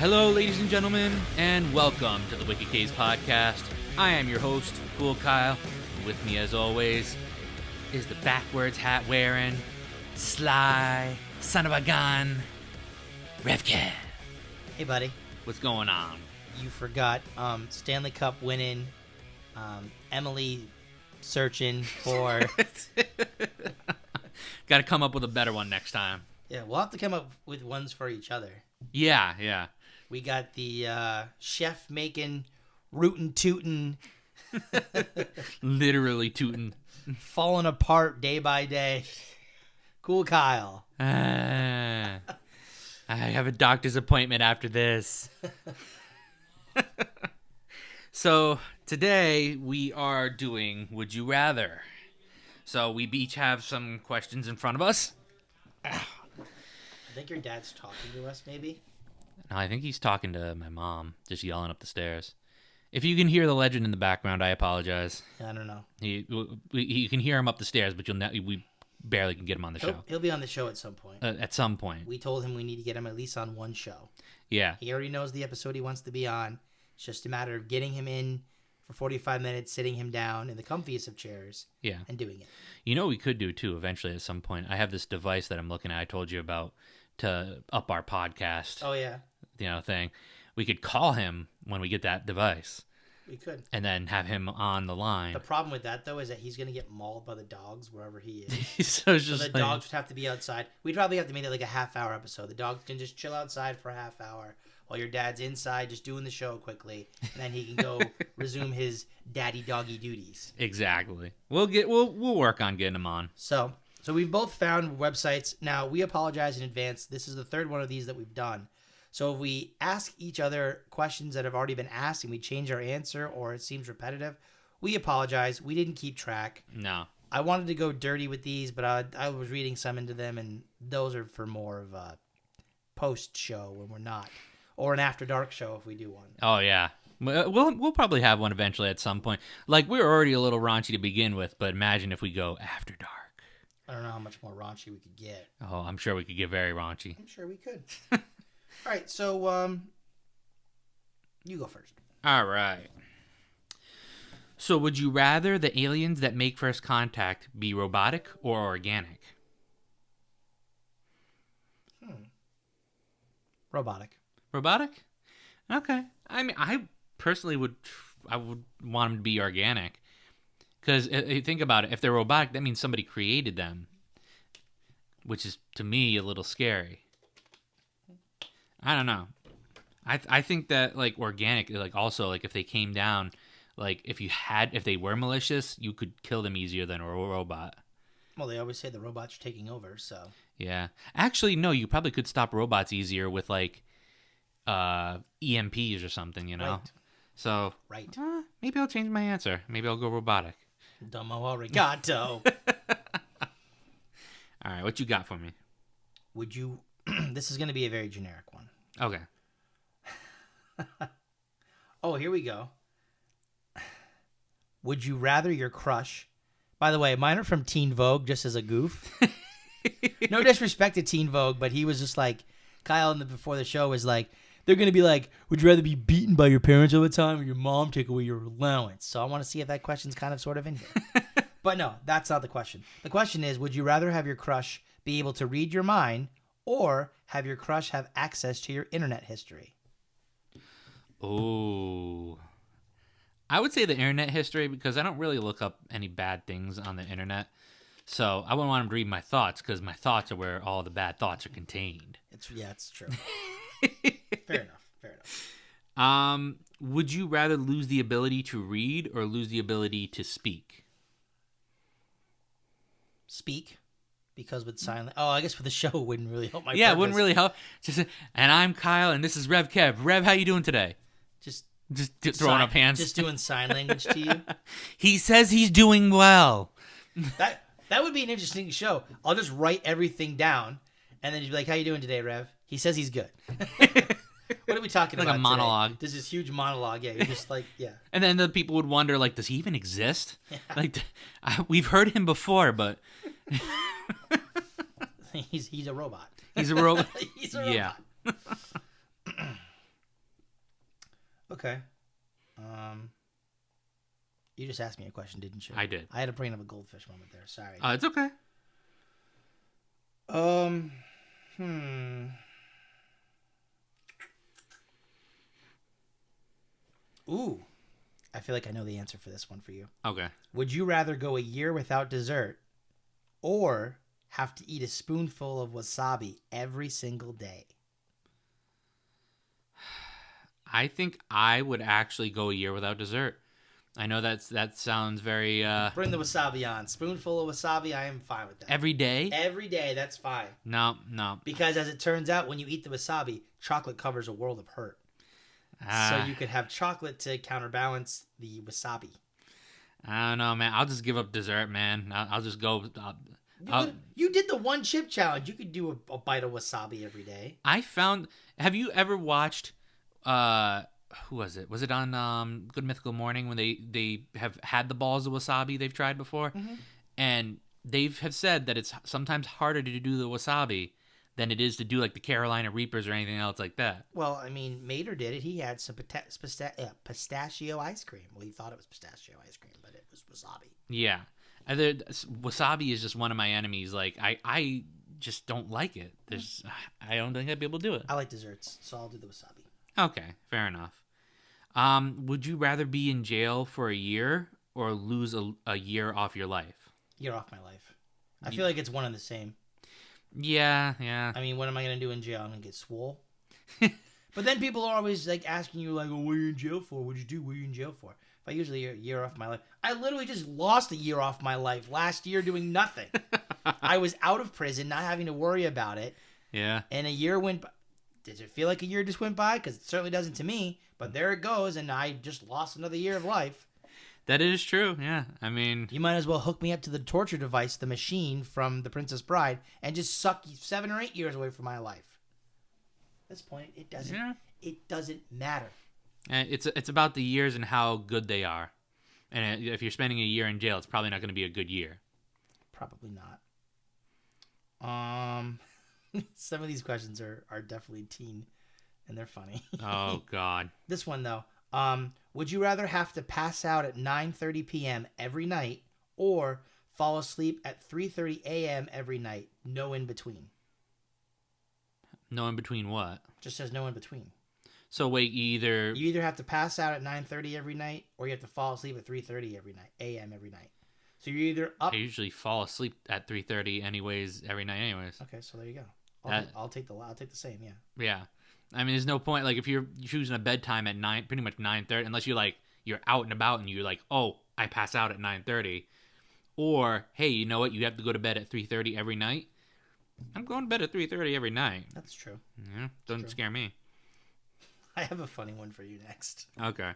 Hello, ladies and gentlemen, and welcome to the Wicked Case Podcast. I am your host, Cool Kyle. With me, as always, is the backwards hat wearing, sly son of a gun, Revkev. Hey, buddy. What's going on? You forgot Stanley Cup winning, Emily searching for... Got to come up with a better one next time. Yeah, we'll have to come up with ones for each other. Yeah. We got the chef making, rootin' tootin', Literally tootin'. falling apart day by day. Cool Kyle. I have a doctor's appointment after this. So today we are doing Would You Rather. So we each have some questions in front of us. I think your dad's talking to us, maybe? No, I think he's talking to my mom, just yelling up the stairs. If you can hear the legend in the background, I apologize. I don't know. You can hear him up the stairs, but we barely can get him on the show. He'll be on the show at some point. At some point. We told him we need to get him at least on one show. Yeah. He already knows the episode he wants to be on. It's just a matter of getting him in for 45 minutes, sitting him down in the comfiest of chairs, and doing it. You know what we could do, too, eventually at some point? I have this device that I'm looking at, I told you about, to up our podcast. Oh, yeah. Thing. We could call him when we get that device. We could. And then have him on the line. The problem with that, though, is that he's going to get mauled by the dogs wherever he is. so the dogs would have to be outside. We'd probably have to make it like a half-hour episode. The dogs can just chill outside for a half hour while your dad's inside just doing the show quickly, and then he can go resume his daddy doggy duties. Exactly. We'll work on getting him on. So we've both found websites. Now, we apologize in advance. This is the third one of these that we've done. So if we ask each other questions that have already been asked and we change our answer or it seems repetitive, we apologize. We didn't keep track. No. I wanted to go dirty with these, but I was reading some into them, and those are for more of a post-show when we're not. Or an after-dark show if we do one. Oh, yeah. We'll probably have one eventually at some point. Like, we're already a little raunchy to begin with, but imagine if we go after dark. I don't know how much more raunchy we could get. Oh, I'm sure we could get very raunchy. I'm sure we could. All right, so you go first. All right. So would you rather the aliens that make first contact be robotic or organic? Robotic. Robotic? Okay. I mean, I personally would want them to be organic. Because think about it. If they're robotic, that means somebody created them. Which is, to me, a little scary. I don't know. I think that, like, organic, like, also, like, if they came down, like, if they were malicious, you could kill them easier than a robot. Well, they always say the robots are taking over, so. Yeah. Actually, no, you probably could stop robots easier with, like, EMPs or something, you know? Right. So. Right. Maybe I'll change my answer. Maybe I'll go robotic. Domo arigato. All right, what you got for me? Would you... This is going to be a very generic one. Okay. Oh, here we go. Would you rather your crush... By the way, mine are from Teen Vogue, just as a goof. No disrespect to Teen Vogue, but he was just like... Kyle, before the show, was like... They're going to be like, would you rather be beaten by your parents all the time or your mom take away your allowance? So I want to see if that question's kind of sort of in here. But no, that's not the question. The question is, would you rather have your crush be able to read your mind or have your crush have access to your internet history? Oh, I would say the internet history because I don't really look up any bad things on the internet. So I wouldn't want him to read my thoughts because my thoughts are where all the bad thoughts are contained. It's true. Fair enough. Would you rather lose the ability to read or lose the ability to speak? Speak. Because with silent... Oh, I guess for the show, it wouldn't really help my Yeah, purpose. it wouldn't really help. And I'm Kyle, and this is Rev Kev. Rev, how you doing today? Just throwing up hands. Just doing sign language to you. He says he's doing well. That would be an interesting show. I'll just write everything down, and then you'd be like, how you doing today, Rev? He says he's good. What are we talking like about? Like a monologue. Today? There's this huge monologue. Yeah, you're just like, yeah. And then the people would wonder, like, does he even exist? Yeah. Like, we've heard him before, but he's a robot. He's a robot. He's a robot. Yeah. Okay. Um, you just asked me a question, didn't you? I did. I had to bring up a goldfish moment there. Sorry. It's okay. Um. Hmm. Ooh. I feel like I know the answer for this one for you. Okay. Would you rather go a year without dessert or have to eat a spoonful of wasabi every single day? I think I would actually go a year without dessert. I know that sounds very Bring the wasabi on. Spoonful of wasabi, I am fine with that. every day. Every day, that's fine. No, no. Because as it turns out, when you eat the wasabi, chocolate covers a world of hurt. So you could have chocolate to counterbalance the wasabi. I don't know, man. I'll just give up dessert, man. I'll just go. You did the one chip challenge. You could do a bite of wasabi every day. I found. Have you ever watched? Who was it? Was it on Good Mythical Morning when they have had the balls of wasabi they've tried before, and they have said that it's sometimes harder to do the wasabi than it is to do like the Carolina Reapers or anything else like that. Well, I mean, Mater did it. He had some pistachio ice cream. Well, he thought it was pistachio ice cream, but it was wasabi. Yeah, wasabi is just one of my enemies. Like I just don't like it. I don't think I'd be able to do it. I like desserts, so I'll do the wasabi. Okay, fair enough. Would you rather be in jail for a year or lose a year off your life? Year off my life. I feel like it's one and the same. Yeah, yeah. I mean, what am I going to do in jail? I'm going to get swole. But then people are always like asking you, like, oh, what are you in jail for? What'd you do? What are you in jail for? If I usually a year off my life. I literally just lost a year off my life last year doing nothing. I was out of prison, not having to worry about it. Yeah. And a year went by. Did it feel like a year just went by? Because it certainly doesn't to me. But there it goes, and I just lost another year of life. That is true, yeah. I mean... You might as well hook me up to the torture device, the machine from The Princess Bride, and just suck 7 or 8 years away from my life. At this point, it doesn't matter. And it's about the years and how good they are. And if you're spending a year in jail, it's probably not going to be a good year. Probably not. Some of these questions are definitely teen, and they're funny. Oh, God. This one, though. Would you rather have to pass out at 9:30 p.m. every night or fall asleep at 3:30 a.m. every night? No in between. No in between what? Just says no in between. So wait, you either have to pass out at 9:30 every night or you have to fall asleep at 3:30 every night, a.m. every night. So you're either up. I usually fall asleep at 3:30 anyways every night anyways. Okay, so there you go. I'll take the same, yeah. Yeah. I mean, there's no point. Like, if you're choosing a bedtime at pretty much 9:30, unless you're out and about and you're like, oh, I pass out at 9:30, or hey, you know what? You have to go to bed at 3:30 every night. I'm going to bed at 3:30 every night. That's true. Yeah, doesn't scare me. I have a funny one for you next. Okay.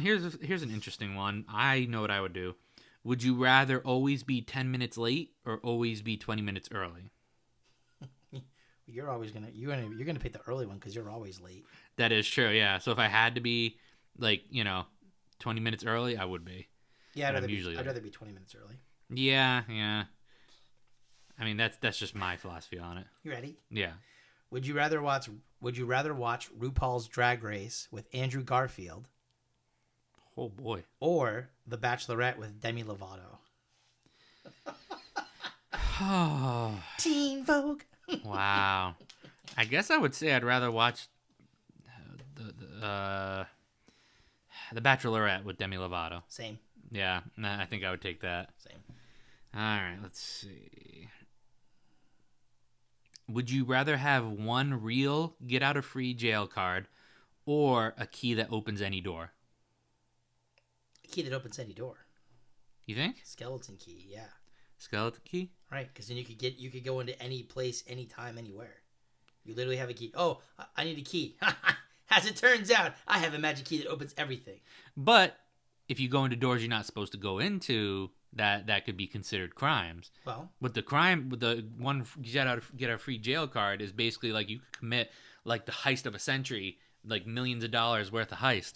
Here's an interesting one. I know what I would do. Would you rather always be 10 minutes late or always be 20 minutes early? You're gonna pick the early one because you're always late. That is true, yeah. So if I had to be 20 minutes early, I would be. Yeah, I'd rather be 20 minutes early. Yeah. I mean, that's just my philosophy on it. You ready? Yeah. Would you rather watch RuPaul's Drag Race with Andrew Garfield? Oh boy. Or The Bachelorette with Demi Lovato? Teen Vogue. Wow. I guess I would say I'd rather watch the Bachelorette with Demi Lovato. Same. Yeah, I think I would take that. Same. All right, let's see. Would you rather have one real get out of free jail card or a key that opens any door? A key that opens any door. You think? Skeleton key, yeah. Skeleton key? Right, because then you could go into any place, anytime, anywhere. You literally have a key. Oh, I need a key. As it turns out, I have a magic key that opens everything. But if you go into doors you're not supposed to go into, that could be considered crimes. Well, with the one get out of free jail card is basically like you could commit like the heist of a century, like millions of dollars worth of heist,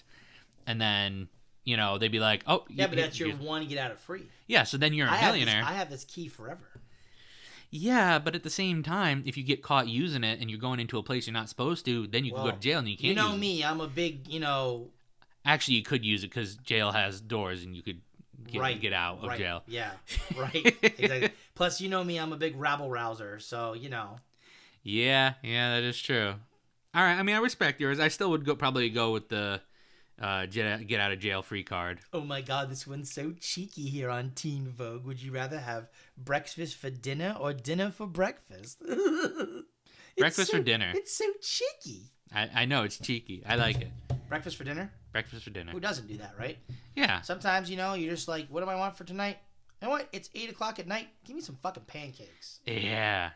and then they'd be like, oh yeah, but that's your one get out of free. Yeah, so then you're a millionaire. I have this key forever. Yeah, but at the same time, if you get caught using it and you're going into a place you're not supposed to, then you can go to Well, jail and you you can't know use it. me. I'm a big, Actually, you could use it because jail has doors and you could get out of right. jail. Yeah, right. Exactly. Plus, you know me. I'm a big rabble rouser. So, Yeah, that is true. All right, I mean, I respect yours. I still would probably go with the get out of jail free card. Oh my God, this one's so cheeky here on Teen Vogue. Would you rather have breakfast for dinner or dinner for breakfast? Breakfast for dinner. It's so cheeky. I know it's cheeky. I like it. Breakfast for dinner? Breakfast for dinner. Who doesn't do that, right? Yeah. Sometimes, you're just like, what do I want for tonight? You know what? It's 8 o'clock at night. Give me some fucking pancakes. Yeah.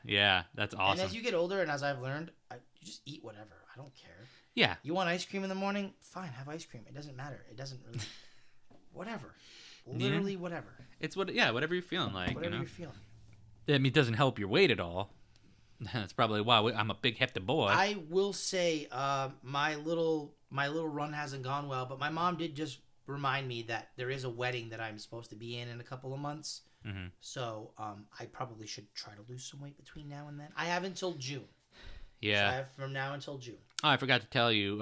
That's awesome. And as you get older and as I've learned, you just eat whatever. I don't care. Yeah. You want ice cream in the morning? Fine, have ice cream. It doesn't matter. It doesn't really... Whatever. Literally whatever. It's whatever you're feeling like. Whatever you're feeling. I mean, it doesn't help your weight at all. That's probably why I'm a big hefty boy. I will say, my little run hasn't gone well, but my mom did just remind me that there is a wedding that I'm supposed to be in a couple of months. Mm-hmm. So I probably should try to lose some weight between now and then. I have until June. Yeah. So I have from now until June. Oh, I forgot to tell you.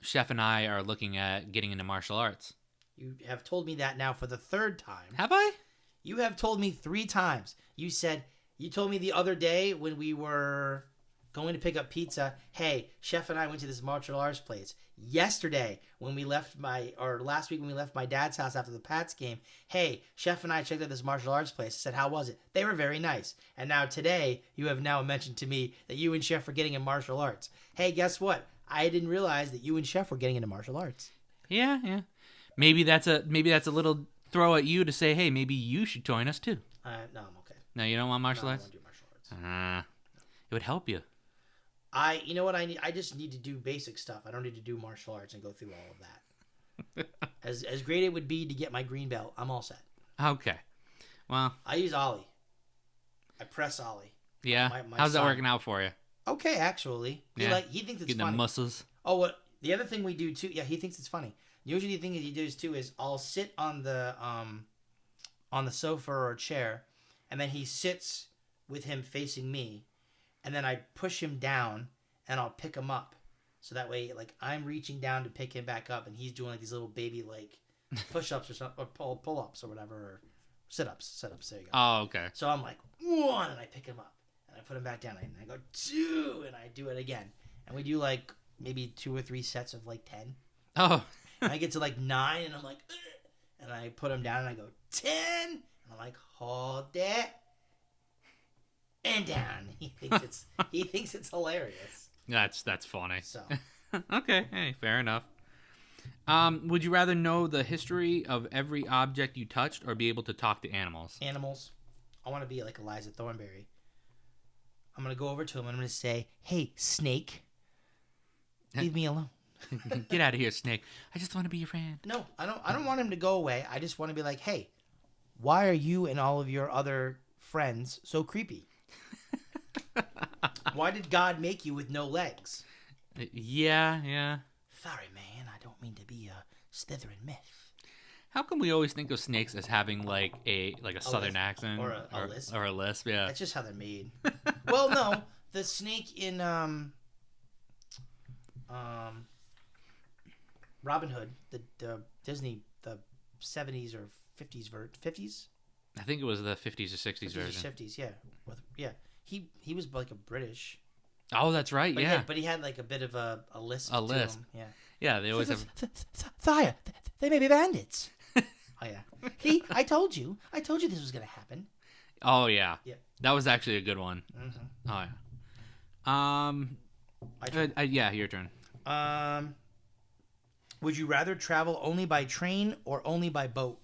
Chef and I are looking at getting into martial arts. You have told me that now for the third time. Have I? You have told me 3 times. You told me the other day when we were going to pick up pizza, hey, Chef and I went to this martial arts place. Yesterday, last week when we left my dad's house after the Pats game, hey, Chef and I checked out this martial arts place. I said, how was it? They were very nice. And now today, you have now mentioned to me that you and Chef are getting in martial arts. Hey, guess what? I didn't realize that you and Chef were getting into martial arts. Yeah. Maybe that's a little throw at you to say, hey, maybe you should join us too. No, I'm okay. No, you don't want martial arts? I don't want to do martial arts. It would help you. You know what I need? I just need to do basic stuff. I don't need to do martial arts and go through all of that. As great it would be to get my green belt, I'm all set. Okay. Well, I use Ollie. I press Ollie. Yeah. How's that working out for you? Okay, actually. He thinks it's getting funny. the muscles. Oh, what? The other thing we do too. Yeah, he thinks it's funny. Usually, the thing that he does too is I'll sit on the sofa or a chair, and then he sits with him facing me, and then I push him down and I'll pick him up. So that way, like, I'm reaching down to pick him back up and he's doing like these little baby like push-ups or something, or pull-ups or whatever, or sit-ups, there you go. Oh, okay. So I'm like, 1, and I pick him up and I put him back down and I go 2 and I do it again. And we do like maybe 2 or 3 sets of like 10. Oh. And I get to like 9 and I'm like, ugh, and I put him down and I go 10 and I'm like, hold it. And down. He thinks it's hilarious. That's funny. So okay, hey, fair enough. Would you rather know the history of every object you touched or be able to talk to animals? Animals. I want to be like Eliza Thornberry. I'm gonna go over to him and I'm gonna say, "Hey, snake, leave me alone. Get out of here, snake. I just want to be your friend." No, I don't want him to go away. I just want to be like, "Hey, why are you and all of your other friends so creepy? Why did God make you with no legs?" Yeah. Sorry, man. I don't mean to be a Slytherin myth. How come we always think of snakes as having like a southern accent or a lisp? Or a lisp, yeah. That's just how they're made. Well, no, the snake in Robin Hood, the Disney, the 70s or 50s 50s. I think it was the 50s or 60s version. 50s, yeah. Yeah. He was like a British. Oh, that's right, But yeah. But he had like a bit of a lisp. A lisp. To him. Yeah. Yeah, they always have. Thaya, they may be bandits. Oh yeah. See, I told you this was gonna happen. Oh yeah. Yeah. That was actually a good one. Mm-hmm. Oh yeah. Yeah, your turn. Would you rather travel only by train or only by boat?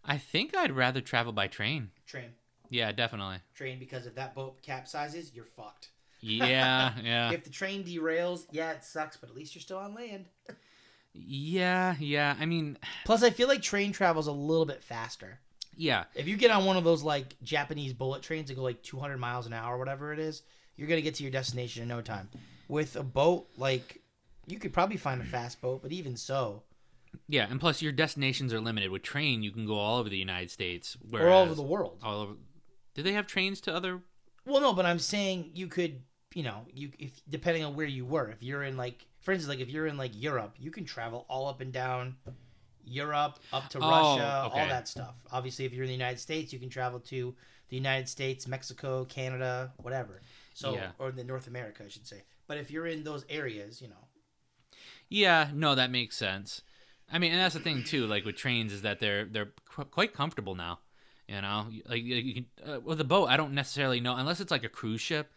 I think I'd rather travel by train. Train. Yeah, definitely. Train, because if that boat capsizes, you're fucked. Yeah. If the train derails, yeah, it sucks, but at least you're still on land. Yeah. I mean, plus I feel like train travel's a little bit faster. Yeah. If you get on one of those like Japanese bullet trains that go like 200 miles an hour or whatever it is, you're going to get to your destination in no time. With a boat, like, you could probably find a fast boat, but even so. Yeah, and plus your destinations are limited. With train, you can go all over the United States. Or all over the world. All over. Do they have trains to other? Well, no, but I'm saying you could, if depending on where you were, if you're in like, for instance, like if you're in like Europe, you can travel all up and down Europe, up to Russia, okay. all that stuff. Obviously, if you're in the United States, you can travel to the United States, Mexico, Canada, whatever. So, or in the North America, I should say. But if you're in those areas, Yeah, no, that makes sense. I mean, and that's the thing too. Like with trains, is that they're quite comfortable now. Like you can with a boat. I don't necessarily know unless it's like a cruise ship.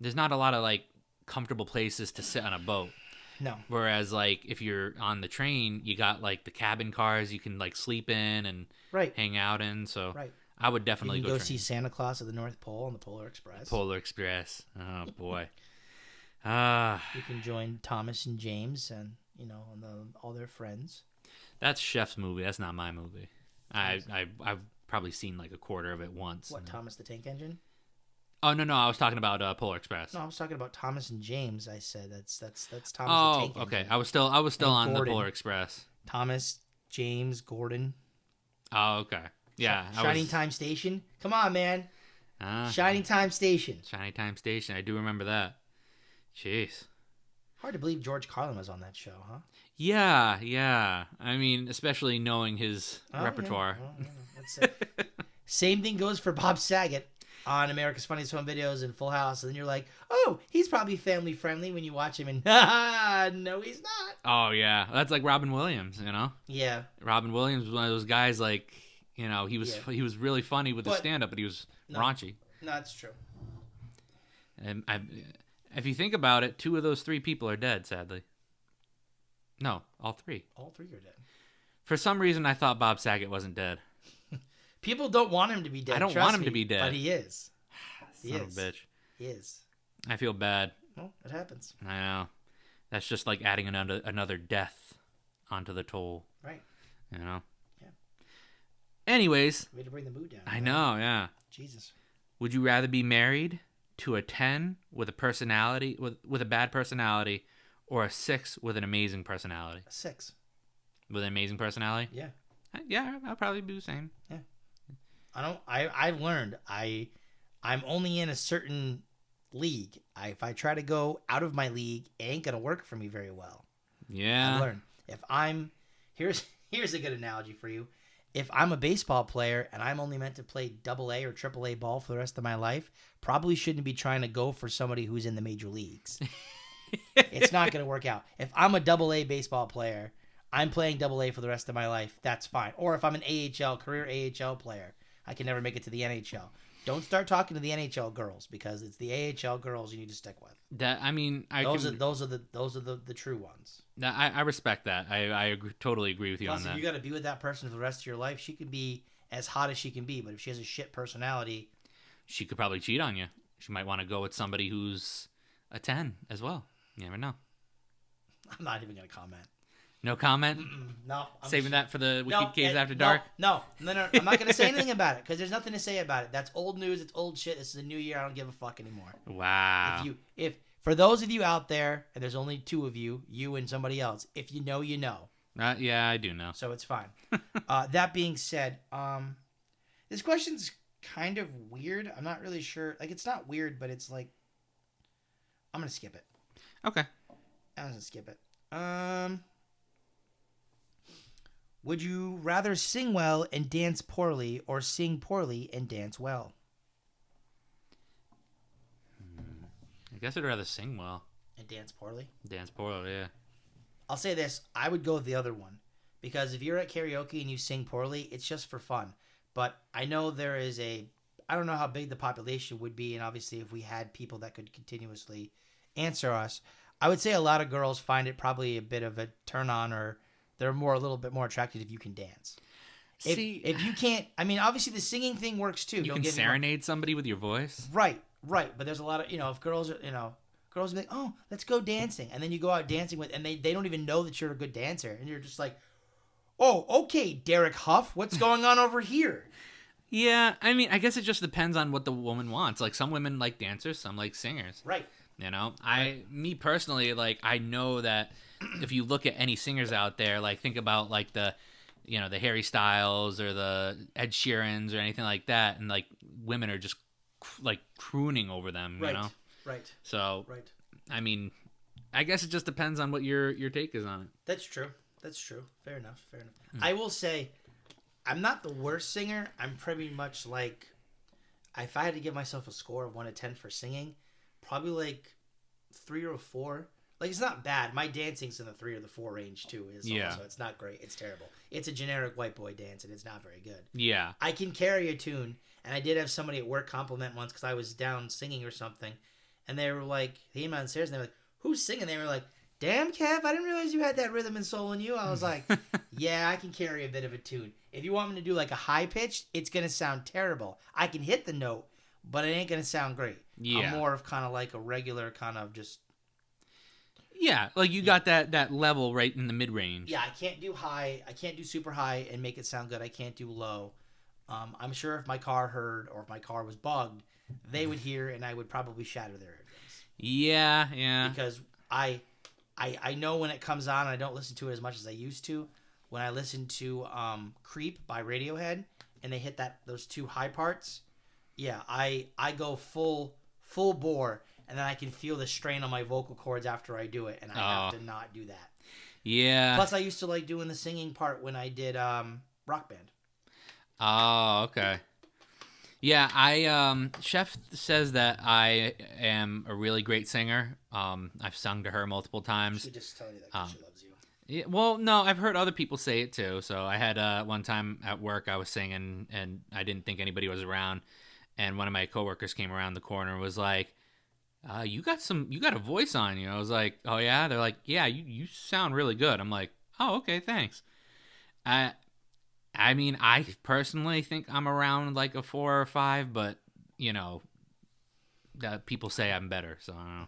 There's not a lot of like comfortable places to sit on a boat. No. Whereas like if you're on the train, you got like the cabin cars you can like sleep in and hang out in. So I would definitely you can go see Santa Claus at the North Pole on the Polar Express. Polar Express. Oh boy. You can join Thomas and James and all their friends. That's Chef's movie. That's not my movie. I've probably seen like a quarter of it once. What, Thomas the Tank Engine? Oh no, I was talking about Polar Express. No, I was talking about Thomas and James. I said that's Thomas the Tank Engine. Oh, okay. I was still on Gordon. the Polar Express. Thomas, James, Gordon. Oh, okay. Yeah. Shining Time Station. Come on, man. Shining Time Station. Shining Time Station. I do remember that. Jeez. Hard to believe George Carlin was on that show, huh? Yeah. I mean, especially knowing his repertoire. Yeah. Same thing goes for Bob Saget on America's Funniest Home Videos and Full House. And then you're like, oh, he's probably family friendly when you watch him. And no, he's not. Oh, yeah. That's like Robin Williams, Yeah. Robin Williams was one of those guys like, he was really funny with the stand-up, but he was raunchy. No, that's true. And if you think about it, 2 of those 3 people are dead, sadly. No, all 3. All 3 are dead. For some reason, I thought Bob Saget wasn't dead. People don't want him to be dead. I don't want him to be dead. But he is. Son of a bitch. He is. I feel bad. Well, it happens. I know. That's just like adding another death onto the toll. Right. Yeah. We Anyways. had to bring the mood down. I know, yeah. Jesus. Would you rather be married to a 10 with a personality, with a bad personality, or a 6 with an amazing personality? A 6. With an amazing personality? Yeah. Yeah, I'll probably do the same. Yeah. I learned I'm only in a certain league. If I try to go out of my league, it ain't gonna work for me very well. Yeah. I learned. Here's a good analogy for you. If I'm a baseball player and I'm only meant to play AA or AAA ball for the rest of my life, probably shouldn't be trying to go for somebody who's in the major leagues. It's not gonna work out. If I'm a AA baseball player, I'm playing AA for the rest of my life. That's fine. Or if I'm an career AHL player, I can never make it to the NHL. Don't start talking to the NHL girls because it's the AHL girls you need to stick with. Those are the true ones. I respect that. I totally agree with you Plus, on that. if you got to be with that person for the rest of your life, she can be as hot as she can be, but if she has a shit personality, she could probably cheat on you. She might want to go with somebody who's a 10 as well. You never know. I'm not even gonna comment. No comment? No. Saving that for the Wicked Caves After Dark? No. I'm not going to say anything about it because there's nothing to say about it. That's old news. It's old shit. This is a new year. I don't give a fuck anymore. Wow. If for those of you out there, and there's only 2 of you, you and somebody else, if you know, you know. Yeah, I do know. So it's fine. That being said, this question's kind of weird. I'm not really sure. Like, it's not weird, but it's like, I'm going to skip it. Okay. I'm going to skip it. Would you rather sing well and dance poorly or sing poorly and dance well? I guess I'd rather sing well. And dance poorly? Dance poorly, yeah. I'll say this. I would go with the other one. Because if you're at karaoke and you sing poorly, it's just for fun. But I know there is I don't know how big the population would be. And obviously if we had people that could continuously answer us, I would say a lot of girls find it probably a bit of a turn on, or they're a little bit more attracted if you can dance. If you can't, I mean, obviously the singing thing works too. You can serenade somebody with your voice. Right. But there's a lot of, if girls are, girls be like, oh, let's go dancing. And then you go out dancing with, and they don't even know that you're a good dancer. And you're just like, oh, okay, Derek Huff, what's going on over here? Yeah. I mean, I guess it just depends on what the woman wants. Like some women like dancers, some like singers. Right. Me personally, like, I know that if you look at any singers out there, like, think about, like, the Harry Styles or the Ed Sheerans or anything like that, and like women are just like crooning over them, Right. you know. Right. So, Right. I mean, I guess it just depends on what your take is on it. That's true. That's true. Fair enough. Fair enough. I will say, I'm not the worst singer. I'm pretty much like, if I had to give myself a score of 1 to 10 for singing, probably like 3 or 4. Like, it's not bad. My dancing's in the 3 or the 4 range too. Also, it's not great. It's terrible. It's a generic white boy dance, and it's not very good. Yeah. I can carry a tune, and I did have somebody at work compliment once because I was down singing or something, and they were like, he came downstairs and they were like, "Who's singing?" They were like, "Damn, Kev, I didn't realize you had that rhythm and soul in you." I was like, "Yeah, I can carry a bit of a tune. If you want me to do like a high pitch, it's gonna sound terrible. I can hit the note, but it ain't gonna sound great. Yeah. I'm more of kind of like a regular kind of just." Yeah, like you got that level right in the mid range. Yeah, I can't do high. I can't do super high and make it sound good. I can't do low. I'm sure if my car heard or if my car was bugged, they would hear and I would probably shatter their eardrums. Yeah. Because I know when it comes on, and I don't listen to it as much as I used to. When I listen to "Creep" by Radiohead and they hit those 2 high parts, yeah, I go full bore. And then I can feel the strain on my vocal cords after I do it, and I have to not do that. Yeah. Plus, I used to like doing the singing part when I did Rock Band. Oh, okay. Yeah, Chef says that I am a really great singer. I've sung to her multiple times. She just tell you that 'cause she loves you. Yeah, well, no, I've heard other people say it too. So I had one time at work I was singing, and I didn't think anybody was around, and one of my coworkers came around the corner and was like, you got a voice on you. I was like, oh yeah? They're like, yeah, you sound really good. I'm like, oh, okay, thanks. I mean, I personally think I'm around like a 4 or 5, but people say I'm better, so I don't know.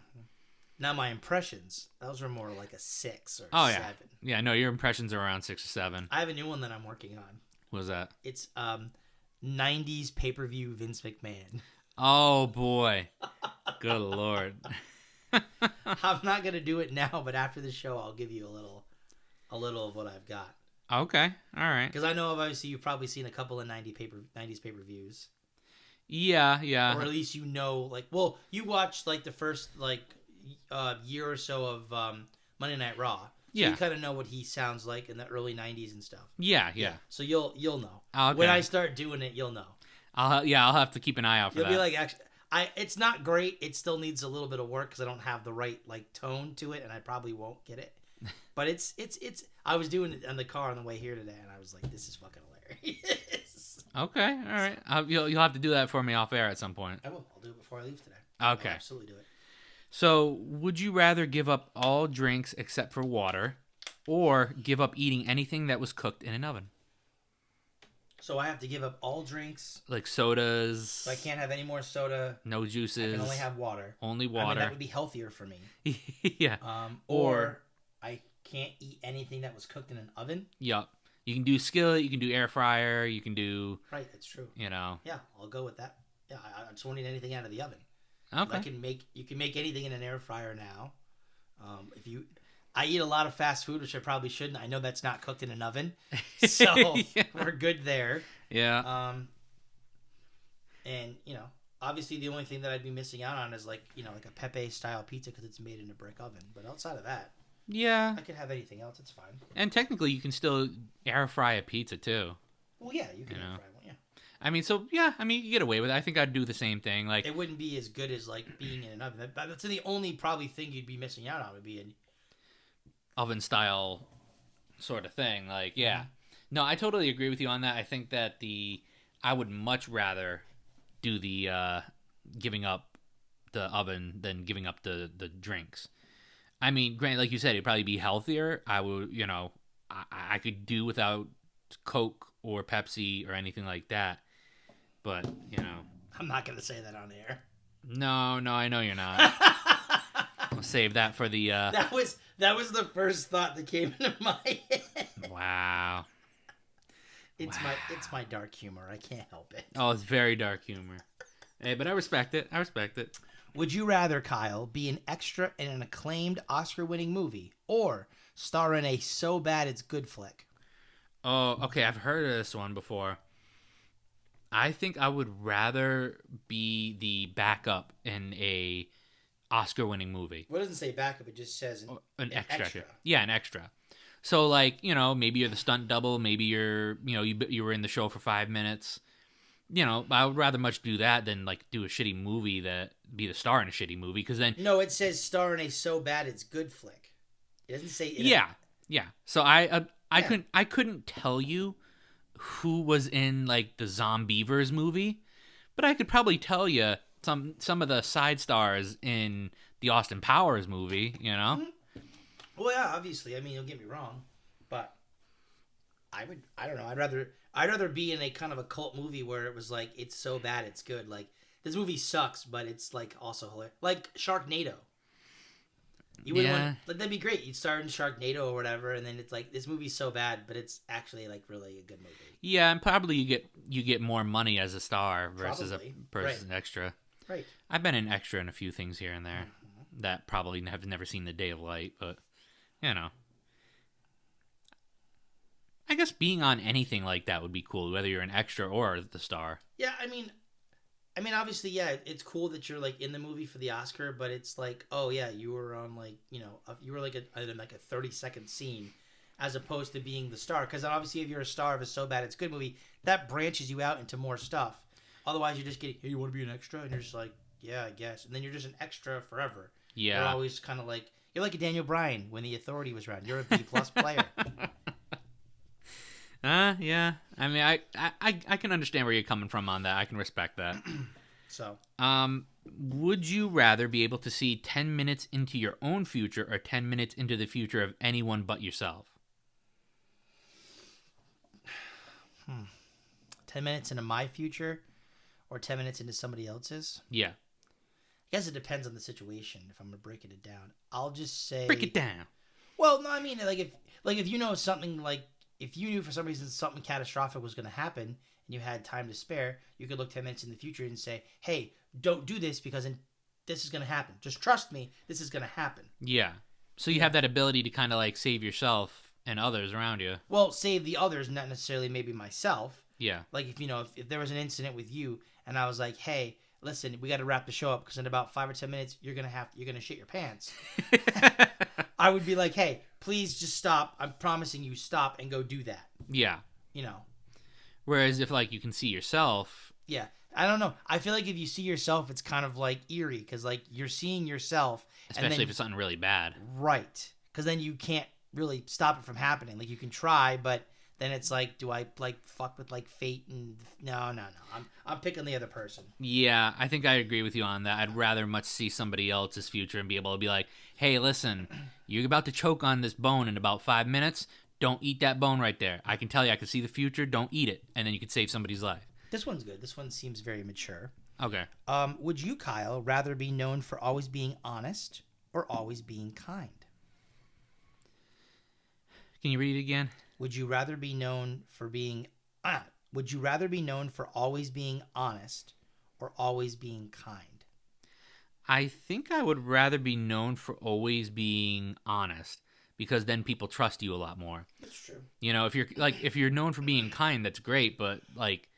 Now my impressions, those are more like a 6 or 7. Yeah, no, your impressions are around 6 or 7. I have a new one that I'm working on. What was that? It's 90s pay-per-view Vince McMahon. Oh boy. Good Lord. I'm not gonna do it now, but after the show, I'll give you a little of what I've got. Okay, all right. Because I know obviously you've probably seen a couple of 90s pay-per-views. Yeah. Or at least you watched like the first year or so of Monday Night Raw. So you kind of know what he sounds like in the early 90s and stuff. Yeah. So you'll know. Okay. When I start doing it, you'll know. I'll have to keep an eye out for that. You'll be like, actually, it's not great. It still needs a little bit of work because I don't have the right tone to it, and I probably won't get it. But it's. I was doing it in the car on the way here today, and I was like, "This is fucking hilarious." Okay, all right. You'll have to do that for me off air at some point. I will. I'll do it before I leave today. Okay. I'll absolutely do it. So, would you rather give up all drinks except for water, or give up eating anything that was cooked in an oven? So I have to give up all drinks. Like sodas. So I can't have any more soda. No juices. I can only have water. Only water. I mean, that would be healthier for me. Yeah. Or I can't eat anything that was cooked in an oven. Yup. You can do skillet. You can do air fryer. You can do. Right, that's true. Yeah, I'll go with that. Yeah, I just won't eat anything out of the oven. Okay. You can make anything in an air fryer now. I eat a lot of fast food, which I probably shouldn't. I know that's not cooked in an oven, so we're good there. Yeah. And obviously the only thing that I'd be missing out on is like a Pepe style pizza because it's made in a brick oven. But outside of that, yeah, I could have anything else. It's fine. And technically, you can still air fry a pizza too. Well, yeah, you can air fry one. Yeah. I mean, you can get away with it. I think I'd do the same thing. Like, it wouldn't be as good as like being in an oven. That's the only probably thing you'd be missing out on would be an oven style sort of thing. Like, yeah. No, I totally agree with you on that. I think that I would much rather do the giving up the oven than giving up the drinks. I mean, granted, like you said, it'd probably be healthier. I would, I could do without Coke or Pepsi or anything like that. But, I'm not going to say that on the air. No, I know you're not. I'll save that for the... That was the first thought that came into my head. Wow. It's my dark humor. I can't help it. Oh, it's very dark humor. Hey, but I respect it. Would you rather, Kyle, be an extra in an acclaimed Oscar-winning movie or star in a so bad it's good flick? Oh, okay. I've heard of this one before. I think I would rather be the backup in a Oscar-winning movie. Well, it doesn't say backup; it just says An an extra. extra. Yeah, an extra. So, like, maybe you're the stunt double. Maybe you were in the show for 5 minutes. I would rather much do that than like do a shitty movie that be the star in a shitty movie. Because then, No, it says star in a so bad it's good flick. It doesn't say yeah, yeah. So Yeah. I couldn't tell you who was in like the Zombievers movie, but I could probably tell you some of the side stars in the Austin Powers movie. Well, yeah, obviously. I mean, don't get me wrong, but I don't know. I'd rather be in a kind of a cult movie where it was like it's so bad it's good. Like this movie sucks, but it's like also hilarious. Like Sharknado. You wouldn't Yeah. want like that'd be great. You'd start in Sharknado or whatever, and then it's like this movie's so bad, but it's actually like really a good movie. Yeah, and probably you get more money as a star versus Probably. an extra. Right. I've been an extra in a few things here and there that probably have never seen the day of light, but you know. I guess being on anything like that would be cool, whether you're an extra or the star. Yeah, I mean, obviously, yeah, it's cool that you're like in the movie for the Oscar, but it's like, oh yeah, you were on like, you were like in like a 30-second scene, as opposed to being the star. Because obviously, if you're a star of a so bad it's good movie, that branches you out into more stuff. Otherwise, you're just getting, hey, you want to be an extra, and you're just like, yeah, I guess, and then you're just an extra forever. You're Yeah. always kind of like you're like a Daniel Bryan when the Authority was around. You're a B+ player. Yeah. I mean, I can understand where you're coming from on that. I can respect that. So Would you rather be able to see 10 minutes into your own future or 10 minutes into the future of anyone but yourself? 10 minutes into my future, or 10 minutes into somebody else's. Yeah. I guess it depends on the situation. If I'm breaking it down, I'll just say Break it down. Well, no, I mean if you know something, like if you knew for some reason something catastrophic was going to happen and you had time to spare, you could look 10 minutes in the future and say, "Hey, don't do this because this is going to happen. Just trust me, this is going to happen." Yeah. So you have that ability to kind of like save yourself and others around you. Well, save the others, not necessarily maybe myself. Yeah. Like if there was an incident with you and I was like, "Hey, listen, we got to wrap the show up because in about 5 or 10 minutes you're gonna shit your pants." I would be like, "Hey, please just stop. I'm promising you, stop and go do that." Yeah. You know. Whereas if like you can see yourself. Yeah, I don't know. I feel like if you see yourself, it's kind of like eerie because like you're seeing yourself, Especially if it's something really bad. Right? Because then you can't really stop it from happening. Like you can try, but then it's like, do I like fuck with like fate? And no. I'm picking the other person. Yeah, I think I agree with you on that. I'd rather much see somebody else's future and be able to be like, hey, listen, you're about to choke on this bone in about 5 minutes. Don't eat that bone right there. I can tell you, I can see the future. Don't eat it. And then you could save somebody's life. This one's good. This one seems very mature. Okay. Would you, Kyle, rather be known for always being honest or always being kind? Can you read it again? Would you rather be known for being Would you rather be known for always being honest or always being kind? I think I would rather be known for always being honest because then people trust you a lot more. That's true. If you're known for being kind, that's great, but like,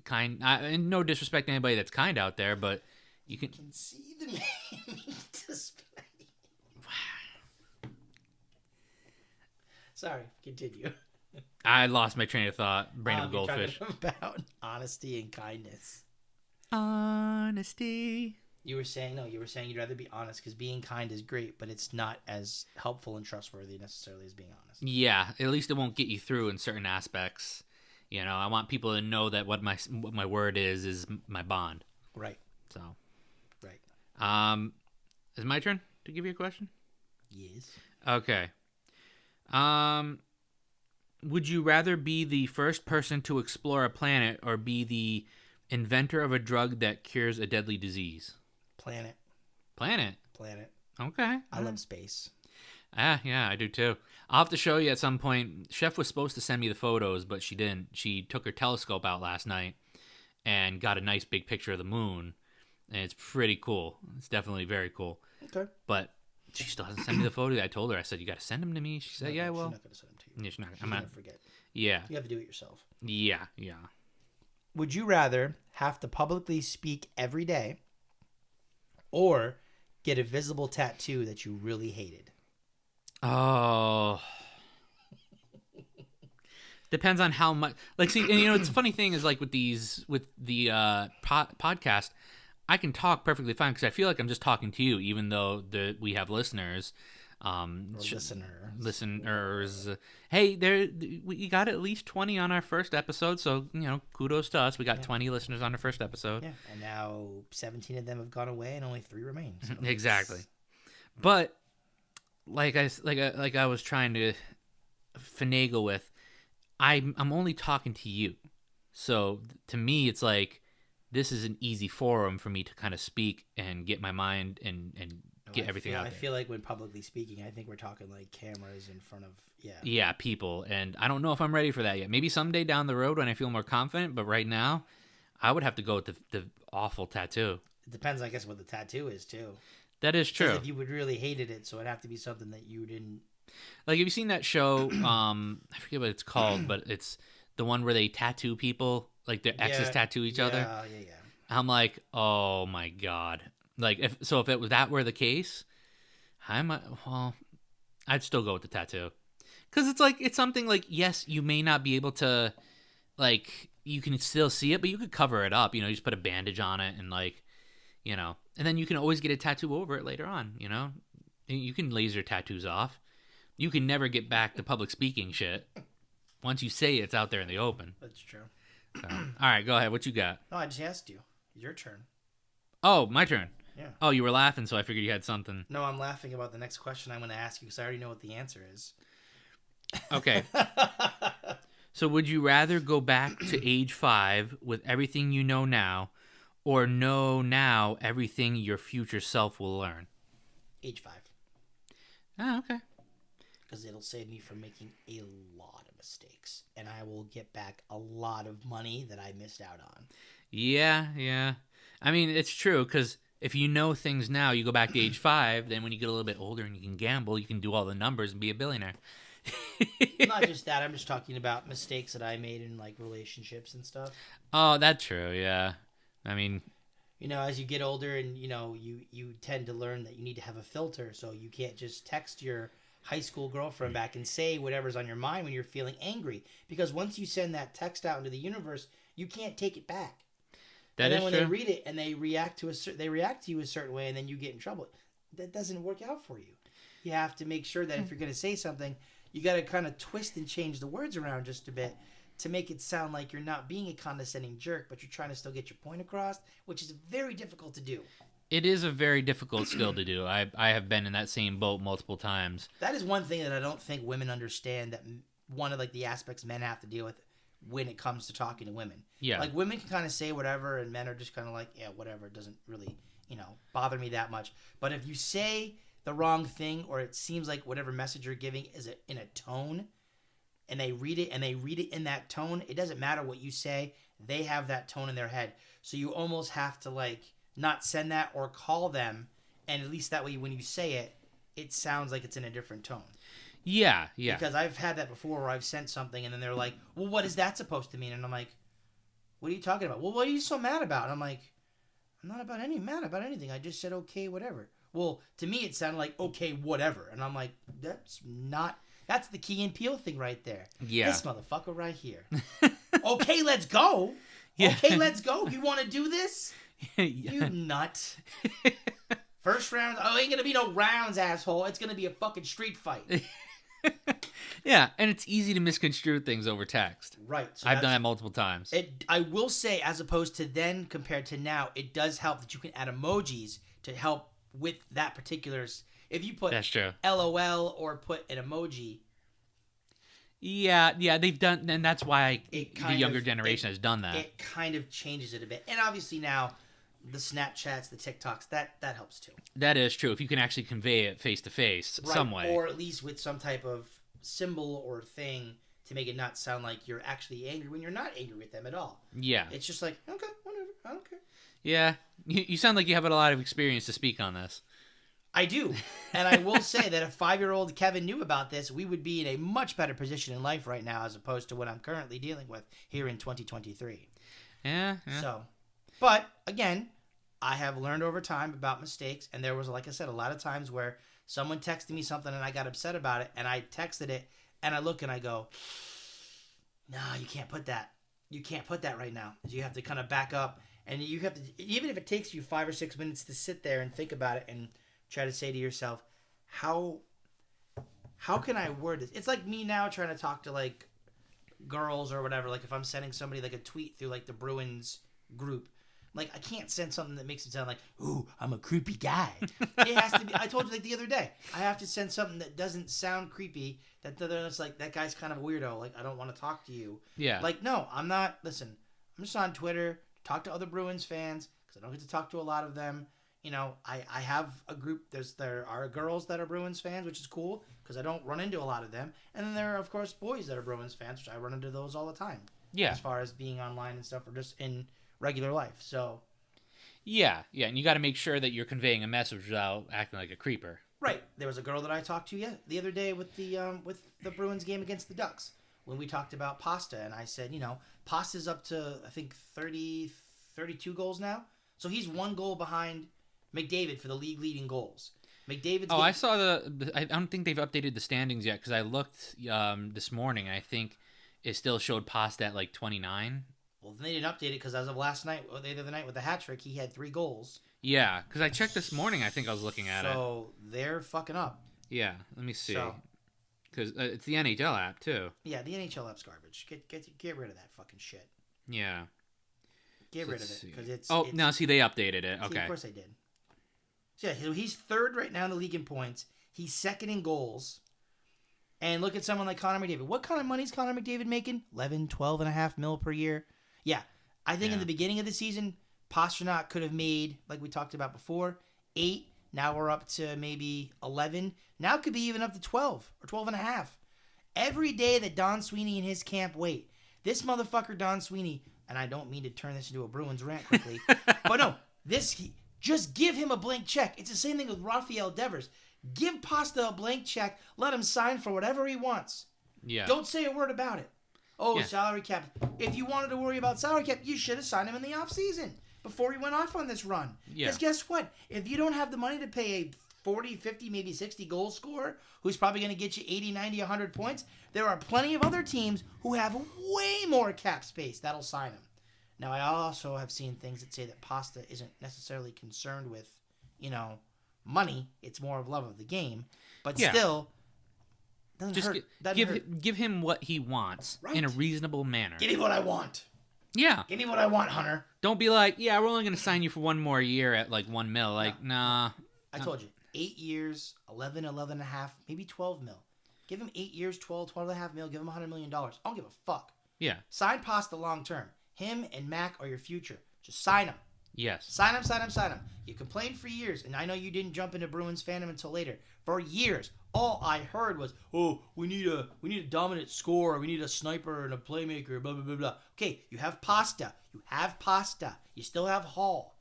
kind. And no disrespect to anybody that's kind out there, but you can see the name display. Sorry, continue. I lost my train of thought. Brain of a goldfish. About honesty and kindness. Honesty. You were saying you'd rather be honest because being kind is great, but it's not as helpful and trustworthy necessarily as being honest. Yeah, at least it won't get you through in certain aspects. I want people to know that what my word is my bond. Right. So. Right. Is it my turn to give you a question? Yes. Okay. Would you rather be the first person to explore a planet or be the inventor of a drug that cures a deadly disease? Planet. Okay. I love space. Yeah, I do too. I'll have to show you at some point. Chef was supposed to send me the photos, but she didn't. She took her telescope out last night and got a nice big picture of the moon, and it's pretty cool. It's definitely very cool. Okay. But she still hasn't sent me the photo. I told her, I said, you got to send them to me. She said, yeah, well. She's not going to send them to you. You're not, She's gonna forget. Yeah. You have to do it yourself. Yeah. Would you rather have to publicly speak every day, or get a visible tattoo that you really hated? Oh. Depends on how much. Like, see, and it's a funny thing is like with the podcast, I can talk perfectly fine because I feel like I'm just talking to you, even though we have listeners. Listeners. Hey, we got at least 20 on our first episode, so kudos to us. We got 20 listeners on our first episode. Yeah, and now 17 of them have gone away, and only 3 remain. So exactly. But like I was trying to finagle with, I'm only talking to you, so to me it's like this is an easy forum for me to kind of speak and get my mind and get everything out there. I feel like when publicly speaking, I think we're talking like cameras in front of people, and I don't know if I'm ready for that yet. Maybe someday down the road when I feel more confident, but right now I would have to go with the awful tattoo. It depends, I guess, what the tattoo is too. That is true. If you would really hated it, so it'd have to be something that you didn't. Like, have you seen that show? I forget what it's called, but it's the one where they tattoo people, like their exes tattoo each other. Yeah. I'm like, oh my god. Like, if that were the case, I'd still go with the tattoo, because it's something like, yes, you may not be able to, like, you can still see it, but you could cover it up. You just put a bandage on it and and then you can always get a tattoo over it later on. You can laser tattoos off. You can never get back the public speaking shit. Once you say it's out there in the open. That's true. So, all right, go ahead. What you got? No, I just asked you. It's your turn. Oh, my turn. Yeah. Oh, you were laughing, so I figured you had something. No, I'm laughing about the next question I'm going to ask you because I already know what the answer is. Okay. So would you rather go back to age 5 with everything you know now, or know now everything your future self will learn? Age 5. Oh, okay. Because it'll save me from making a lot of mistakes, and I will get back a lot of money that I missed out on. Yeah. I mean, it's true, because if you know things now, you go back to age 5, then when you get a little bit older and you can gamble, you can do all the numbers and be a billionaire. Not just that, I'm just talking about mistakes that I made in, like, relationships and stuff. Oh, that's true, yeah. I mean, as you get older and, you tend to learn that you need to have a filter, so you can't just text your high school girlfriend back and say whatever's on your mind when you're feeling angry, because once you send that text out into the universe, you can't take it back. And then when they read it and they react to you a certain way, and then you get in trouble, that doesn't work out for you. You have to make sure that if you're going to say something, you got to kind of twist and change the words around just a bit to make it sound like you're not being a condescending jerk, but you're trying to still get your point across, which is very difficult to do. It is a very difficult skill to do. I have been in that same boat multiple times. That is one thing that I don't think women understand, that one of, like, the aspects men have to deal with when it comes to talking to women. Yeah. Like, women can kind of say whatever, and men are just kind of like, yeah, whatever. It doesn't really, bother me that much. But if you say the wrong thing, or it seems like whatever message you're giving is in a tone, and they read it in that tone, it doesn't matter what you say. They have that tone in their head. So you almost have to, like, not send that or call them, and at least that way when you say it, it sounds like it's in a different tone. Yeah. Because I've had that before where I've sent something and then they're like, well, what is that supposed to mean? And I'm like, what are you talking about? Well, what are you so mad about? And I'm like, I'm not mad about anything. I just said, okay, whatever. Well, to me, it sounded like, okay, whatever. And I'm like, that's the Key and Peele thing right there. Yeah. This motherfucker right here. Okay, let's go. Yeah. Okay, let's go. You want to do this? You nut. First round. Oh, ain't going to be no rounds, asshole. It's going to be a fucking street fight. Yeah, and it's easy to misconstrue things over text. Right. So I've done that multiple times. I will say, as opposed to then compared to now, it does help that you can add emojis to help with that particular. If you put That's true. LOL or put an emoji. Yeah, they've done, and that's why the younger generation has done that. It kind of changes it a bit. And obviously now, the Snapchats, the TikToks, that helps too. That is true. If you can actually convey it face to face, some way, or at least with some type of symbol or thing to make it not sound like you're actually angry when you're not angry with them at all. Yeah, it's just like, okay, whatever, I don't care. Yeah, you sound like you have a lot of experience to speak on this. I do. And I will say that if 5-year-old Kevin knew about this, we would be in a much better position in life right now as opposed to what I'm currently dealing with here in 2023. Yeah. So, but again, I have learned over time about mistakes. And there was, like I said, a lot of times where someone texted me something and I got upset about it. And I texted it and I look and I go, no, you can't put that. You can't put that right now. You have to kind of back up. And you have to, even if it takes you 5 or 6 minutes to sit there and think about it and try to say to yourself, how can I word this? It's like me now trying to talk to like girls or whatever. Like if I'm sending somebody like a tweet through like the Bruins group, like I can't send something that makes it sound like, ooh, I'm a creepy guy. It has to be. I told you like the other day, I have to send something that doesn't sound creepy. That then it's like that guy's kind of a weirdo. Like I don't want to talk to you. Yeah. Like no, I'm not. Listen, I'm just on Twitter. Talk to other Bruins fans because I don't get to talk to a lot of them. You know, I have a group. There are girls that are Bruins fans, which is cool because I don't run into a lot of them. And then there are, of course, boys that are Bruins fans, which I run into those all the time. Yeah. As far as being online and stuff or just in regular life. So. Yeah. And you got to make sure that you're conveying a message without acting like a creeper. Right. There was a girl that I talked to the other day with the Bruins game against the Ducks when we talked about Pasta. And I said, you know, Pasta's up to, I think, 32 goals now. So he's 1 goal behind McDavid for the league leading goals. McDavid's. I saw I don't think they've updated the standings yet because I looked this morning. I think it still showed Pasta at like 29. Well, they didn't update it because as of last night, or the other night with the hat trick, he had 3 goals. Yeah, because I checked this morning. I think I was looking at it. So they're fucking up. Yeah, let me see. So, because it's the NHL app too. Yeah, the NHL app's garbage. Get rid of that fucking shit. Yeah. Get rid of it because it's. Oh, now see they updated it. Okay. See, of course they did. So yeah, so he's 3rd right now in the league in points. He's 2nd in goals. And look at someone like Connor McDavid. What kind of money is Connor McDavid making? 11, 12.5 mil per year. Yeah, I think in the beginning of the season, Pastrnak could have made, like we talked about before, 8. Now we're up to maybe 11. Now it could be even up to 12 or 12.5. Every day that Don Sweeney and his camp wait, this motherfucker Don Sweeney, and I don't mean to turn this into a Bruins rant quickly, but no, just give him a blank check. It's the same thing with Rafael Devers. Give Pasta a blank check. Let him sign for whatever he wants. Yeah. Don't say a word about it. Oh, salary cap. If you wanted to worry about salary cap, you should have signed him in the offseason before he went off on this run. Because guess what? If you don't have the money to pay a 40, 50, maybe 60 goal scorer who's probably going to get you 80, 90, 100 points, there are plenty of other teams who have way more cap space that'll sign him. Now, I also have seen things that say that Pasta isn't necessarily concerned with, money. It's more of love of the game. But still, doesn't just hurt. Give him what he wants in a reasonable manner. Give me what I want. Yeah. Give me what I want, Hunter. Don't be like, yeah, we're only going to sign you for 1 more year at like 1 mil. Like, nah. I told you, 8 years, 11 and a half, maybe 12 mil. Give him 8 years, 12 and a half mil. Give him $100 million. I don't give a fuck. Yeah. Sign Pasta long term. Him and Mac are your future. Just sign him. Yes. Sign him. You complained for years, and I know you didn't jump into Bruins fandom until later. For years, all I heard was, "Oh, we need a dominant scorer. We need a sniper and a playmaker." Blah blah blah blah. Okay, you have Pasta. You still have Hall.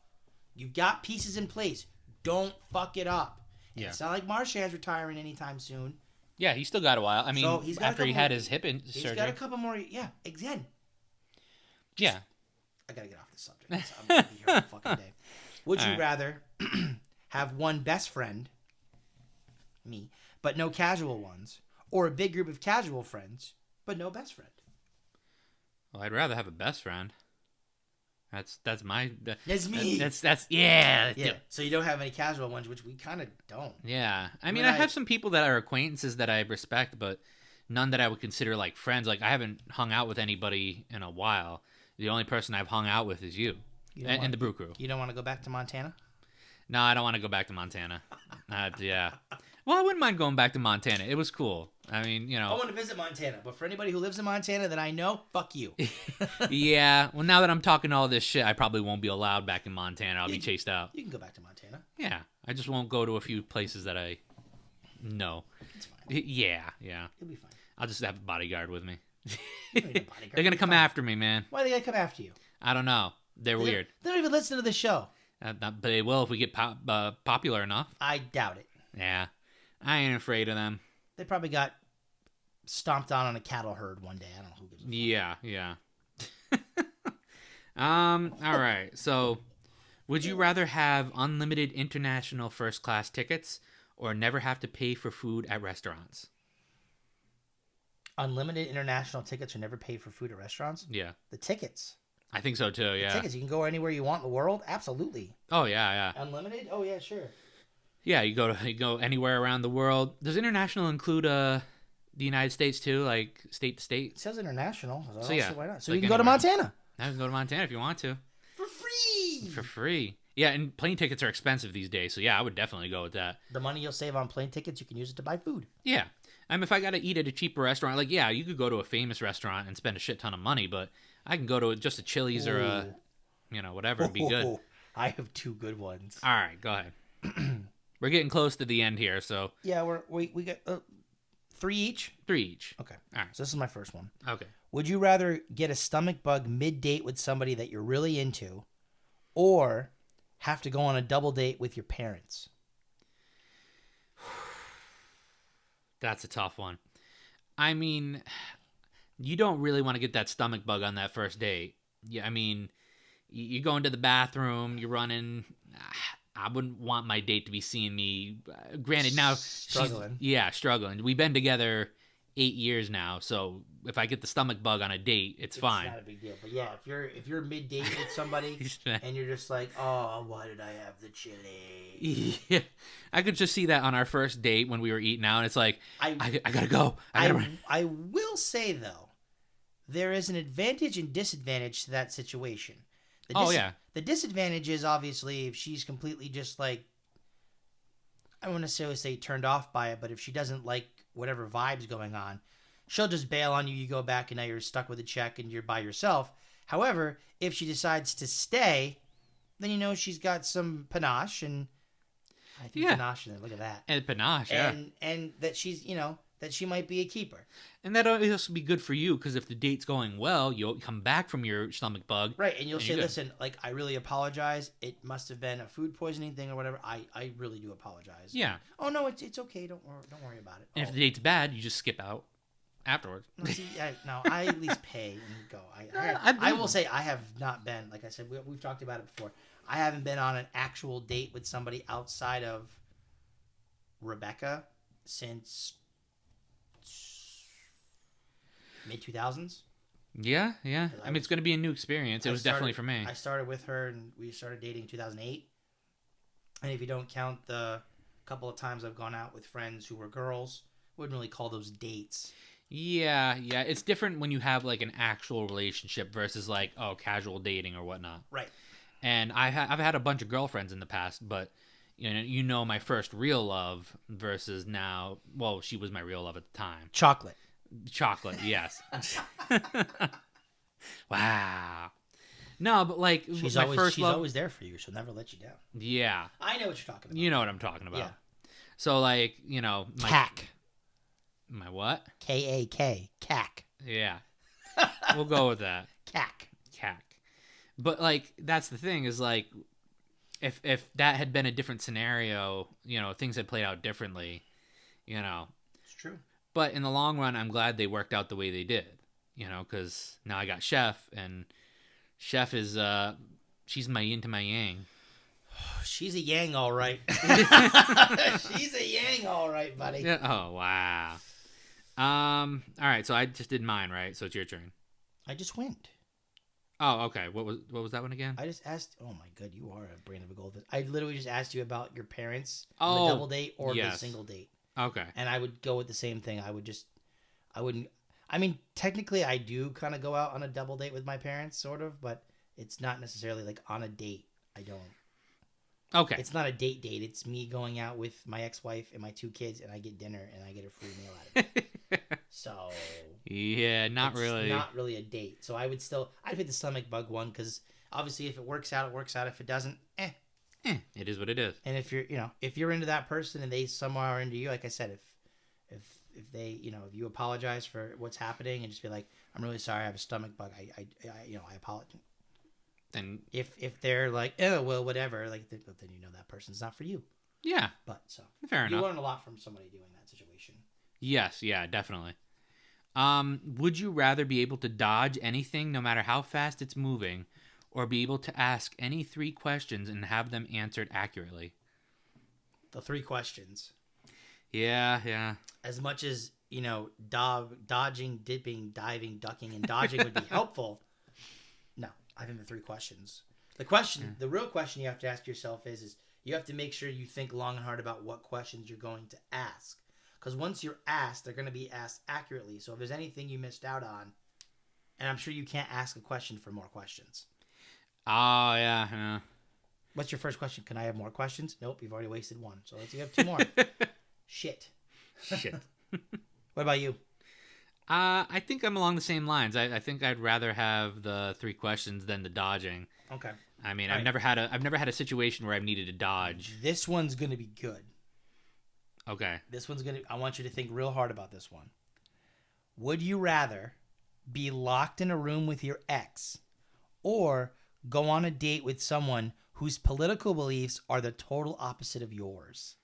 You've got pieces in place. Don't fuck it up. And it's not like Marchand's retiring anytime soon. Yeah, he's still got a while. I mean, so after he had his hip surgery. He's got a couple more. Yeah, again. Yeah. I gotta get off this subject. I'm gonna be here all fucking day. Would you rather have one best friend, me, but no casual ones, or a big group of casual friends, but no best friend? Well, I'd rather have a best friend. That's my. That's me. That's yeah. So you don't have any casual ones, which we kind of don't. Yeah, I mean, I have some people that are acquaintances that I respect, but none that I would consider like friends. Like I haven't hung out with anybody in a while. The only person I've hung out with is you and the Brew Crew. You don't want to go back to Montana? No, I don't want to go back to Montana. Yeah. Well, I wouldn't mind going back to Montana. It was cool. I mean, I want to visit Montana, but for anybody who lives in Montana that I know, fuck you. Yeah. Well, now that I'm talking all this shit, I probably won't be allowed back in Montana. I'll be chased out. You can go back to Montana. Yeah. I just won't go to a few places that I know. It's fine. Yeah. You'll be fine. I'll just have a bodyguard with me. You don't need a bodyguard. They're going to come after me, man. Why are they going to come after you? I don't know. They're weird. They don't even listen to the show. But they will if we get popular enough. I doubt it. Yeah, I ain't afraid of them. They probably got stomped on a cattle herd one day. I don't know who gives a fuck. Yeah. All right. So, would you rather have unlimited international first class tickets or never have to pay for food at restaurants? Unlimited international tickets or never pay for food at restaurants? Yeah, The tickets. I think so too. Yeah. Tickets. You can go anywhere you want in the world. Absolutely. Oh yeah. Unlimited? Oh yeah, sure. Yeah, you go anywhere around the world. Does international include the United States too, like state to state? It says international. So yeah, why not? So like you can go to anywhere. Montana Now you can go to Montana if you want to. for free. For free. Yeah, and plane tickets are expensive these days, so yeah, I would definitely go with that. The money you'll save on plane tickets, you can use it to buy food. Yeah. If I got to eat at a cheaper restaurant, like, yeah, you could go to a famous restaurant and spend a shit ton of money, but I can go to just a Chili's or a, whatever and be good. I have two good ones. All right, go ahead. We're getting close to the end here, so. Yeah, we got 3 each? 3 each. Okay. All right. So this is my first one. Okay. Would you rather get a stomach bug mid-date with somebody that you're really into or have to go on a double date with your parents? That's a tough one. I mean, you don't really want to get that stomach bug on that first date. Yeah, I mean, you go into the bathroom, you're running. I wouldn't want my date to be seeing me. Granted, now Struggling. Struggling. We've been together 8 years now, so if I get the stomach bug on a date, it's fine. It's not a big deal. But yeah, if you're mid-date with somebody and you're just like, oh, why did I have the chili? Yeah, I could just see that on our first date when we were eating out. And it's like, I gotta go. I will say though, there is an advantage and disadvantage to that situation. The disadvantage is obviously if she's completely just like, I won't necessarily say turned off by it, but if she doesn't like whatever vibe's going on, she'll just bail on you. You go back and now you're stuck with a check and you're by yourself. However, if she decides to stay, then she's got some panache, and I think panache in there. Look at that. And panache, and that she's that she might be a keeper. And that'll also be good for you because if the date's going well, you'll come back from your stomach bug. Right, and you'll say, listen, like, I really apologize. It must have been a food poisoning thing or whatever. I really do apologize. Yeah. Oh, no, it's okay. Don't worry about it. And if the date's bad, you just skip out afterwards. I at least pay and go. I will say I have not been, like I said, we've talked about it before. I haven't been on an actual date with somebody outside of Rebecca since mid-2000s. Yeah. I mean, it's going to be a new experience. It was definitely for me. I started with her, and we started dating in 2008. And if you don't count the couple of times I've gone out with friends who were girls, wouldn't really call those dates. Yeah. It's different when you have, like, an actual relationship versus, like, casual dating or whatnot. Right. And I've had a bunch of girlfriends in the past, but, my first real love versus now, well, she was my real love at the time. Chocolate, yes. Wow. No, but like she's my first love, always there for you. She'll never let you down. Yeah. I know what you're talking about. You know what I'm talking about. Yeah. So like, CAC. My what? KAK. CAC. Yeah. We'll go with that. CAC. But like that's the thing is like if that had been a different scenario, things had played out differently, It's true. But in the long run, I'm glad they worked out the way they did, because now I got Chef, and Chef is, she's my yin to my yang. She's a yang, all right. She's a yang, all right, buddy. Yeah. Oh, wow. All right, so I just did mine, right? So it's your turn. I just went. Oh, okay. What was that one again? I just asked. Oh my god, you are a brain of a goldfish. I literally just asked you about your parents on the double date or the single date. Okay. And I would go with the same thing. I mean, technically I do kind of go out on a double date with my parents, sort of, but it's not necessarily like on a date. I don't. Okay. It's not a date. It's me going out with my ex-wife and my 2 kids, and I get dinner and I get a free meal out of it. So. Yeah, not really. Not really a date. So I'd pick the stomach bug one because obviously if it works out, it works out. If it doesn't, it is what it is. And if you're into that person and they somehow are into you, like I said, if they, if you apologize for what's happening and just be like, I'm really sorry, I have a stomach bug. I apologize. Then If they're like, oh well, whatever, like then you know that person's not for you. yeah, But so fair you enough. learn a lot from somebody doing that situation. Yes, yeah, definitely. Would you rather be able to dodge anything no matter how fast it's moving, or be able to ask any 3 questions and have them answered accurately? The 3 questions. Yeah, yeah. As much as dodging, dipping, diving, ducking, and dodging would be helpful. No, I think the 3 questions. The real question you have to ask yourself is you have to make sure you think long and hard about what questions you're going to ask. Because once you're asked, they're going to be asked accurately. So if there's anything you missed out on, and I'm sure you can't ask a question for more questions. Oh, yeah, yeah. What's your first question? Can I have more questions? Nope, you've already wasted one. So you have 2 more. Shit. Shit. What about you? I think I'm along the same lines. I think I'd rather have the 3 questions than the dodging. Okay. I mean, All I've right. never had a situation where I've needed to dodge. This one's going to be good. Okay. I want you to think real hard about this one. Would you rather be locked in a room with your ex or go on a date with someone whose political beliefs are the total opposite of yours?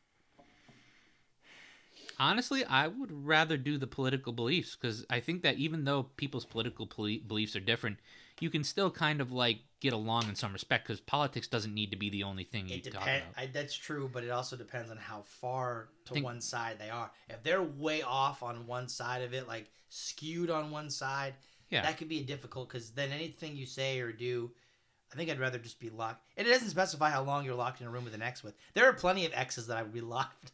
Honestly, I would rather do the political beliefs because I think that even though people's political beliefs are different, you can still kind of like get along in some respect because politics doesn't need to be the only thing you talk about. That's true, but it also depends on how far to Think, one side they are. If they're way off on one side of it, like skewed on one side, yeah. that could be difficult because then anything you say or do, I think I'd rather just be locked. And it doesn't specify how long you're locked in a room with an ex with. There are plenty of exes that I would be locked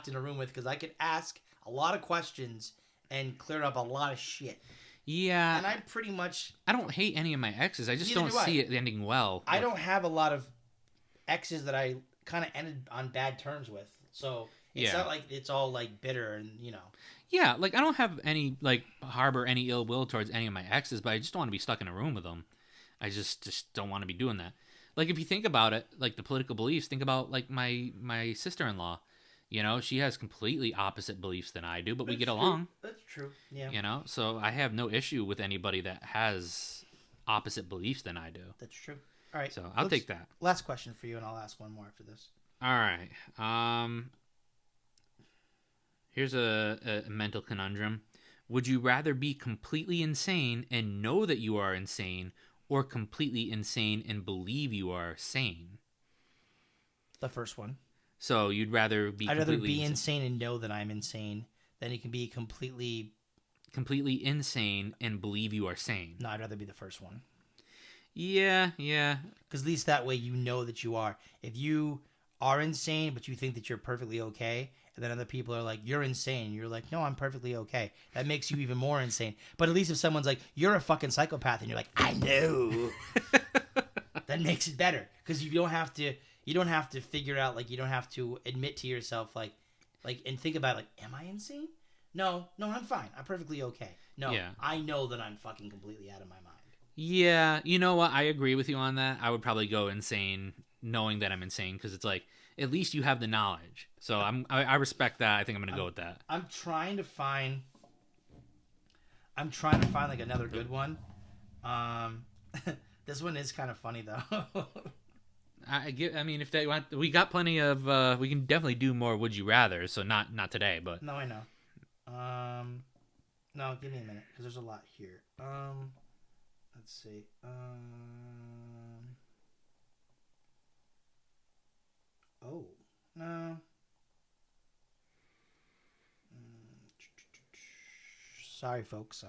in a room with because I could ask a lot of questions and clear up a lot of shit. Yeah. And I don't hate any of my exes. I just don't do I. see it ending well. I don't have a lot of exes that I kind of ended on bad terms with. So it's not like it's all like bitter and Yeah, like I don't have any like harbor any ill will towards any of my exes, but I just don't want to be stuck in a room with them. I just don't want to be doing that. Like if you think about it, like the political beliefs, think about like my sister-in-law. She has completely opposite beliefs than I do, but we get along. That's true. Yeah. So I have no issue with anybody that has opposite beliefs than I do. That's true. All right. So I'll take that. Last question for you, and I'll ask one more after this. All right. Here's a mental conundrum. Would you rather be completely insane and know that you are insane, or completely insane and believe you are sane? The first one. So you'd rather be I'd rather be insane and know that I'm insane than you can be completely insane and believe you are sane. No, I'd rather be the first one. Yeah. Because at least that way you know that you are. If you are insane, but you think that you're perfectly okay, and then other people are like, you're insane. You're like, no, I'm perfectly okay. That makes you even more insane. But at least if someone's like, you're a fucking psychopath, and you're like, I know. That makes it better. Because you don't have to figure out, like, you don't have to admit to yourself, like, and think about, like, am I insane? No, I'm fine. I'm perfectly okay. No, yeah. I know that I'm fucking completely out of my mind. Yeah, you know what? I agree with you on that. I would probably go insane knowing that I'm insane because it's like, at least you have the knowledge. So I respect that. I think I'm going to go with that. I'm trying to find like another good one. This one is kind of funny though. I mean, if they want, we got plenty of. We can definitely do more. Would you rather? So not today, but no, I know. No, give me a minute because there's a lot here. Let's see. Oh no. Sorry, folks.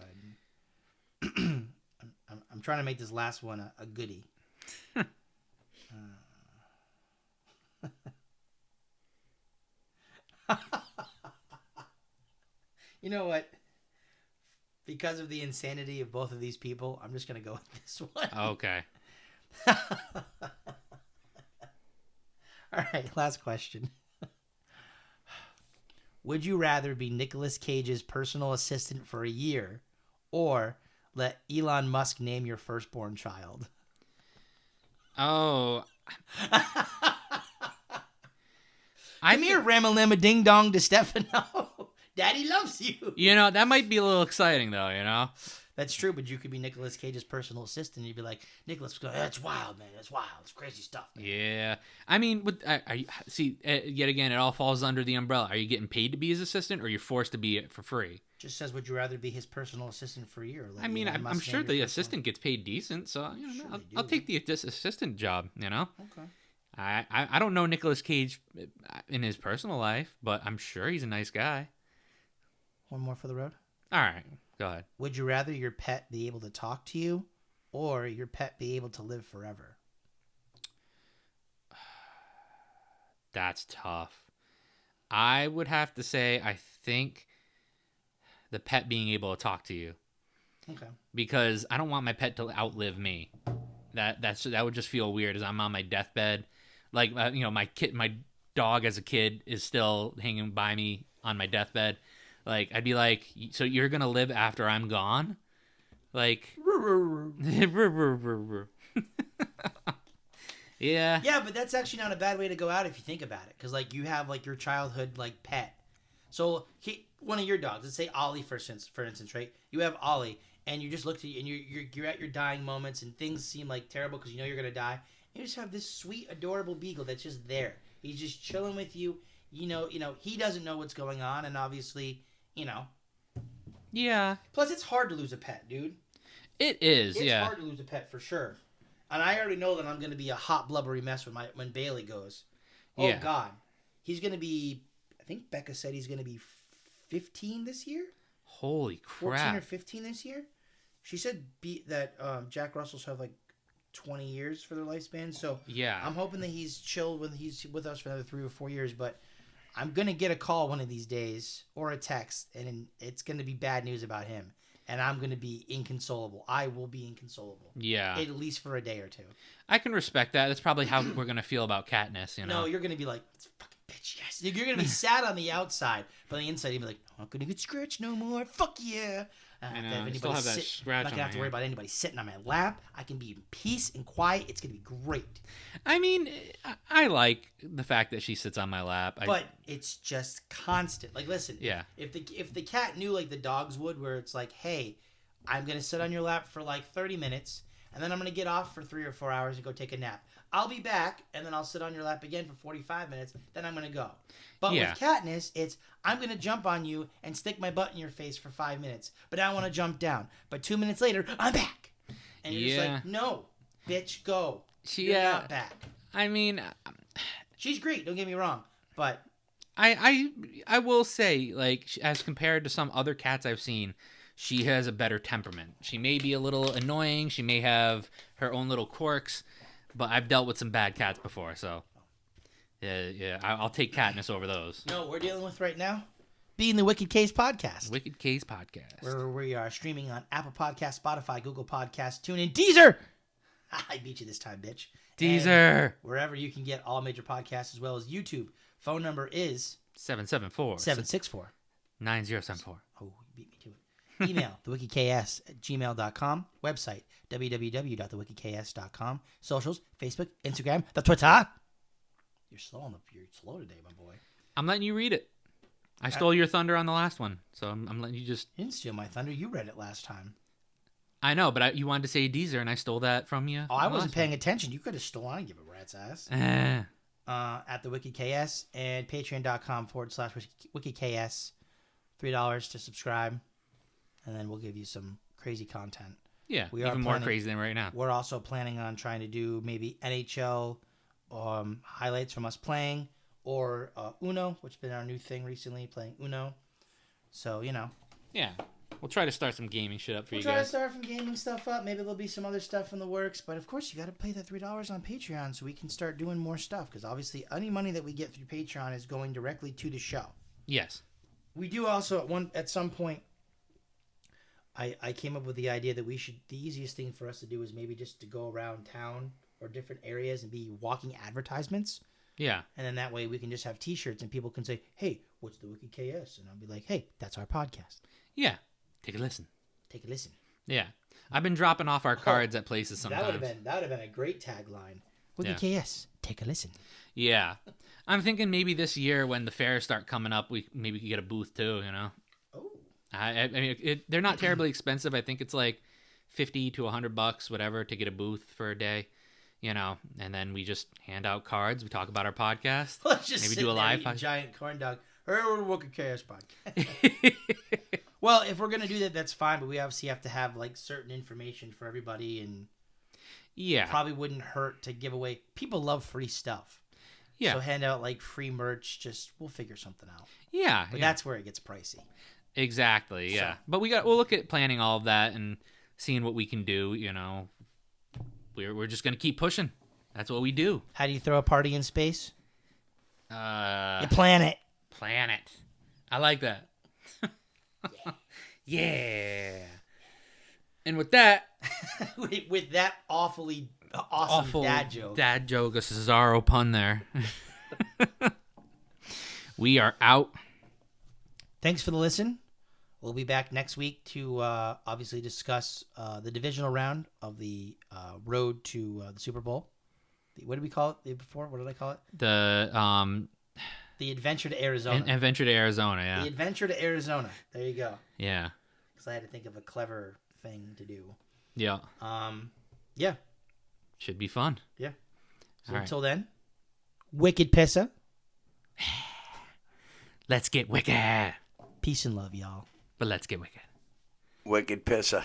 I'm trying to make this last one a goodie. You know what? Because of the insanity of both of these people, I'm just going to go with this one. Okay. All right, last question. Would you rather be Nicolas Cage's personal assistant for a year or let Elon Musk name your firstborn child? Oh. Come here, Ramalama Ding Dong DeStefano. Daddy loves you. That might be a little exciting, though, That's true, but you could be Nicolas Cage's personal assistant. You'd be like, Nicolas, that's wild, man. That's wild. It's crazy stuff. Man. Yeah, I mean, are you, see, yet again, it all falls under the umbrella. Are you getting paid to be his assistant, or you're forced to be it for free? Just says, would you rather be his personal assistant for a year? I mean, I'm sure the assistant gets paid decent, so I'll take the assistant job. Okay. I don't know Nicolas Cage in his personal life, but I'm sure he's a nice guy. One more for the road. All right, go ahead. Would you rather your pet be able to talk to you, or your pet be able to live forever? That's tough. I would have to say I think the pet being able to talk to you. Okay. Because I don't want my pet to outlive me. That would just feel weird as I'm on my deathbed. Like my dog as a kid is still hanging by me on my deathbed. Like I'd be like, so you're gonna live after I'm gone? Like, yeah. Yeah, but that's actually not a bad way to go out if you think about it, because like you have like your childhood like pet. So one of your dogs, let's say Ollie for instance, right? You have Ollie, and you just look at you, and you're at your dying moments, and things seem like terrible because you know you're gonna die. And you just have this sweet, adorable beagle that's just there. He's just chilling with you. You know, he doesn't know what's going on, and obviously, Yeah. Plus, it's hard to lose a pet, dude. It is. It's yeah. hard to lose a pet for sure. And I already know that I'm gonna be a hot blubbery mess when Bailey goes. Oh Yeah. God, he's gonna be. I think Becca said he's gonna be 15 this year. Holy 14 crap. or 15 this year. She said that Jack Russells have like 20 years for their lifespan. So Yeah. I'm hoping that he's chilled when he's with us for another 3 or 4 years. But I'm going to get a call one of these days or a text, and it's going to be bad news about him. And I'm going to be inconsolable. I will be inconsolable. Yeah. At least for a day or two. I can respect that. That's probably how we're going to feel about Katniss, No, you're going to be like, this fucking bitch, yes. You're going to be sad on the outside, but on the inside, you'll be like, I'm not going to get scratched no more. Fuck yeah. I know. I still have that scratch I'm not going to have to worry about anybody sitting on my lap. I can be in peace and quiet. It's going to be great. I mean, I like the fact that she sits on my lap. But it's just constant. Like, listen. Yeah. If the cat knew like the dogs would, where it's like, hey, I'm going to sit on your lap for like 30 minutes, and then I'm going to get off for 3 or 4 hours and go take a nap. I'll be back, and then I'll sit on your lap again for 45 minutes, then I'm going to go. But with Katniss, it's, I'm going to jump on you and stick my butt in your face for 5 minutes, but I want to jump down. But 2 minutes later, I'm back. And you're just like, no, bitch, go. You're not back. I mean, she's great, don't get me wrong, but I will say, like, as compared to some other cats I've seen, she has a better temperament. She may be a little annoying. She may have her own little quirks, but I've dealt with some bad cats before, so yeah, I'll take Katniss over those. No, we're dealing with right now being the Wicked Case Podcast. Wicked Case Podcast. Where we are streaming on Apple Podcasts, Spotify, Google Podcasts, TuneIn, Deezer. I beat you this time, bitch. Deezer. And wherever you can get all major podcasts as well as YouTube. Phone number is 774 9074. Oh, you beat me to it. Email thewikidks@gmail.com. Website www.thewikidks.com. Socials Facebook, Instagram, the Twitter. You're slow today, my boy. I'm letting you read it. I stole your thunder on the last one, so I'm letting you just. You didn't steal my thunder. You read it last time. I know, but you wanted to say Deezer, and I stole that from you. Oh, I wasn't paying attention. You could have stolen. I didn't give a rat's ass. At the WickedKS and patreon.com/WickedKS. $3 to subscribe, and then we'll give you some crazy content. Yeah, even more crazy than right now. We're also planning on trying to do maybe NHL highlights from us playing, or Uno, which has been our new thing recently, playing Uno. So, Yeah. We'll try to start some gaming shit up for you guys. We'll try to start some gaming stuff up. Maybe there'll be some other stuff in the works. But, of course, you got to pay that $3 on Patreon so we can start doing more stuff. Because, obviously, any money that we get through Patreon is going directly to the show. Yes. We do also, at some point, I came up with the idea that the easiest thing for us to do is maybe just to go around town or different areas and be walking advertisements. Yeah. And then that way we can just have T-shirts and people can say, hey, what's the Wicked KS? And I'll be like, hey, that's our podcast. Yeah. Take a listen. Take a listen. Yeah. I've been dropping off our cards at places sometimes. That would have been a great tagline. Wicked KS. Take a listen. Yeah. I'm thinking maybe this year when the fairs start coming up, we maybe could get a booth too, Oh. I mean, they're not terribly expensive. I think it's like $50 to $100, whatever, to get a booth for a day. And then we just hand out cards. We talk about our podcast. Let's just maybe sit do a there live eating podcast. giant corn dog. Or we'll Woken Chaos podcast. Well, if we're gonna do that, that's fine. But we obviously have to have like certain information for everybody, and Yeah. probably wouldn't hurt to give away. People love free stuff. Yeah. So hand out like free merch. We'll figure something out. Yeah. But yeah. that's where it gets pricey. Exactly. Yeah. So- But we'll look at planning all of that and seeing what we can do. We're just gonna keep pushing. That's what we do. How do you throw a party in space? You Uh, plan it. Planet. I like that. Yeah. And with that with that awfully awesome awful dad joke. a Cesaro pun there. We are out. Thanks for the listen. We'll be back next week to obviously discuss the divisional round of the road to the Super Bowl. What did we call it before? What did I call it? The Adventure to Arizona. Adventure to Arizona. Yeah. The Adventure to Arizona. There you go. Yeah. Because I had to think of a clever thing to do. Yeah. Yeah. Should be fun. Yeah. So All right. until then, wicked pissa. Let's get wicked. Peace and love, y'all. But let's get wicked. Wicked pisser.